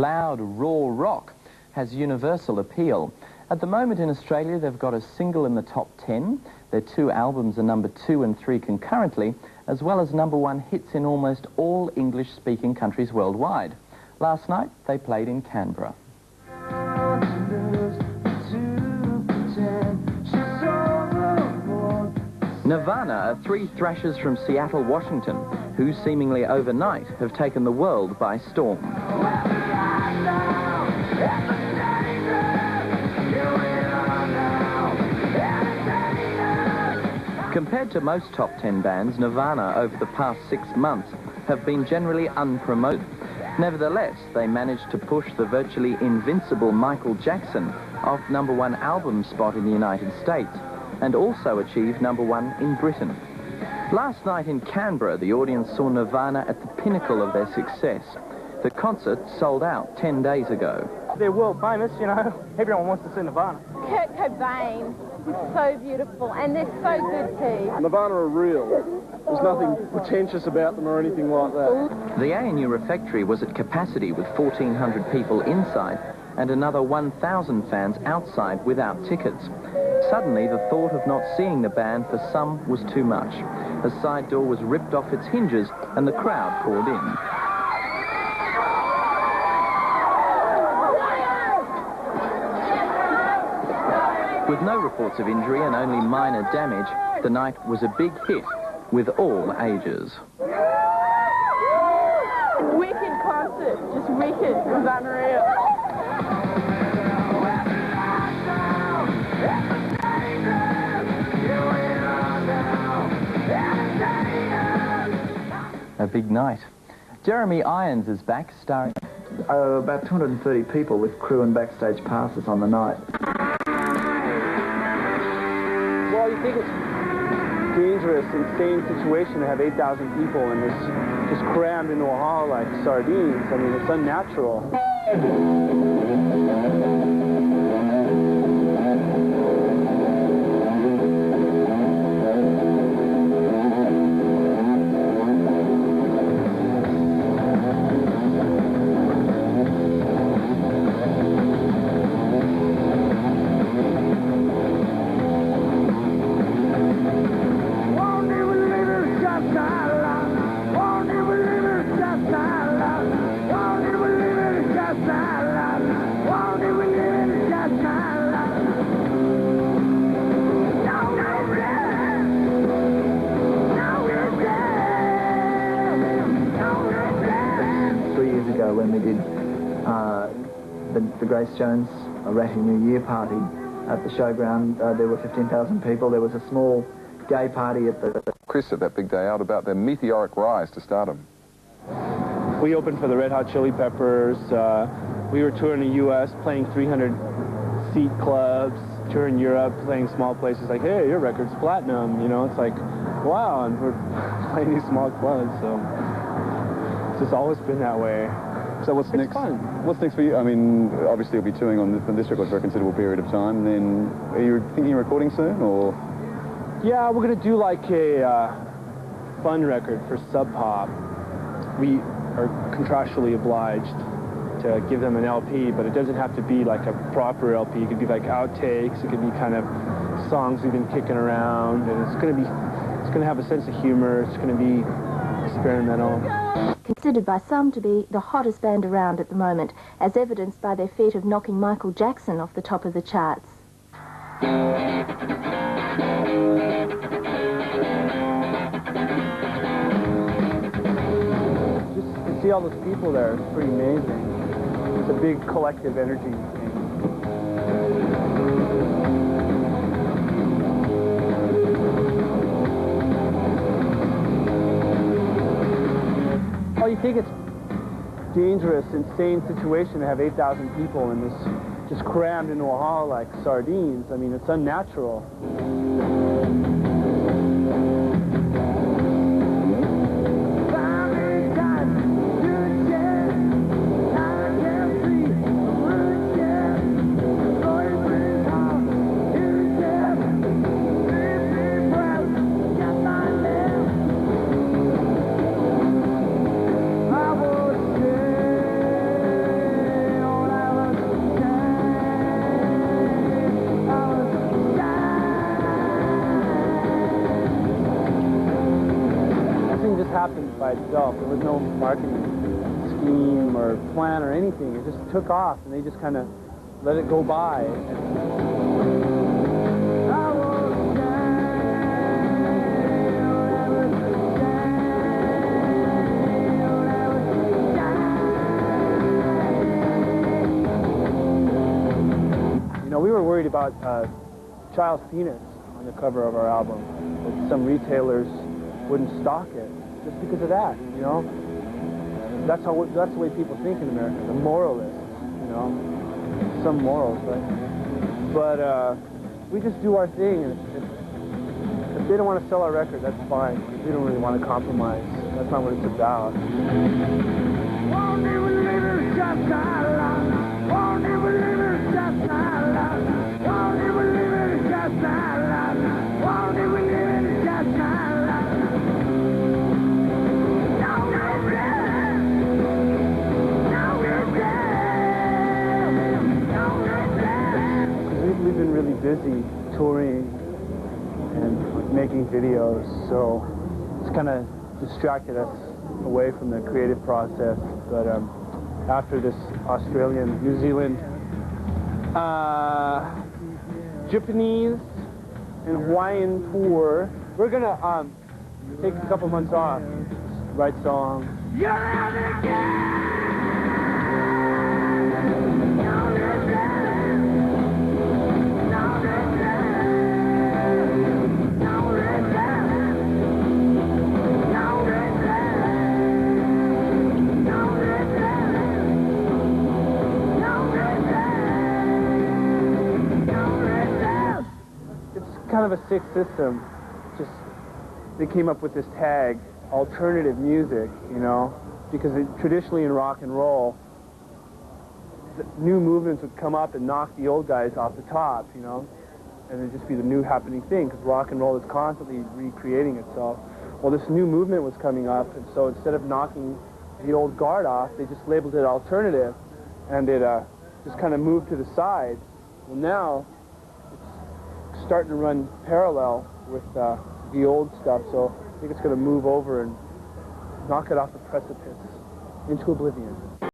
Loud, raw rock has universal appeal. At the moment in Australia, they've got a single in the top 10. Their 2 albums are number 2 and 3 concurrently, as well as number 1 hits in almost all English-speaking countries worldwide. Last night, they played in Canberra. Nirvana are 3 thrashers from Seattle, Washington, who seemingly overnight have taken the world by storm. Compared to most top 10 bands, Nirvana over the past 6 months have been generally unpromoted. Nevertheless, they managed to push the virtually invincible Michael Jackson off number 1 album spot in the United States, and also achieved number 1 in Britain. Last night in Canberra, the audience saw Nirvana at the pinnacle of their success. The concert sold out 10 days ago. They're world famous, you know. Everyone wants to see Nirvana. Kurt Cobain is so beautiful, and they're so good too. Nirvana are real. There's nothing pretentious about them or anything like that. The ANU refectory was at capacity with 1,400 people inside and another 1,000 fans outside without tickets. Suddenly, the thought of not seeing the band for some was too much. The side door was ripped off its hinges and the crowd poured in. With no reports of injury and only minor damage, the night was a big hit with all ages. Wicked concert, just wicked. It was unreal. A big night. Jeremy Irons is back, starring... About 230 people with crew and backstage passes on the night. Well, you think it's dangerous, insane situation to have 8,000 people and it's just crammed into a hall like sardines. I mean, it's unnatural. When we did the Grace Jones Ratty New Year party at the showground, there were 15,000 people. There was a small gay party at the... Chris at that big day out about their meteoric rise to stardom. We opened for the Red Hot Chili Peppers. We were touring the U.S., playing 300-seat clubs, touring Europe, playing small places like, hey, your record's platinum. You know, it's like, wow, and we're playing these small clubs, so it's just always been that way. So what's next? Fun. What's next for you? I mean, obviously you'll be touring on this record for a considerable period of time. Then, are you thinking of recording soon, or? Yeah, we're gonna do like a fun record for Sub Pop. We are contractually obliged to give them an LP, but it doesn't have to be like a proper LP. It could be like outtakes. It could be kind of songs we've been kicking around, and it's gonna have a sense of humor. It's gonna be experimental. Considered by some to be the hottest band around at the moment, as evidenced by their feat of knocking Michael Jackson off the top of the charts. Just to see all those people there, it's pretty amazing. It's a big collective energy thing. Well, you think it's dangerous, insane situation to have 8,000 people and it's just crammed into a hall like sardines. I mean, it's unnatural. by itself. There was no marketing scheme or plan or anything. It just took off, and they just kind of let it go by. You know, we were worried about child's penis on the cover of our album. That some retailers wouldn't stock it just because of that, you know? That's the way people think in America, the moralists, you know? Some morals, right? But we just do our thing, and if they don't want to sell our record, that's fine. We don't really want to compromise. That's not what it's about. We've been really busy touring and making videos, so it's kind of distracted us away from the creative process. But after this Australian, New Zealand, Japanese, and Hawaiian tour, we're gonna take a couple months off, write songs. Kind of a sick system. Just they came up with this tag, alternative music, you know, because traditionally in rock and roll, the new movements would come up and knock the old guys off the top, you know, and it'd just be the new happening thing, because rock and roll is constantly recreating itself. Well, this new movement was coming up, and so instead of knocking the old guard off, they just labeled it alternative, and it just kind of moved to the side. Well, now starting to run parallel with the old stuff, so I think it's going to move over and knock it off the precipice into oblivion.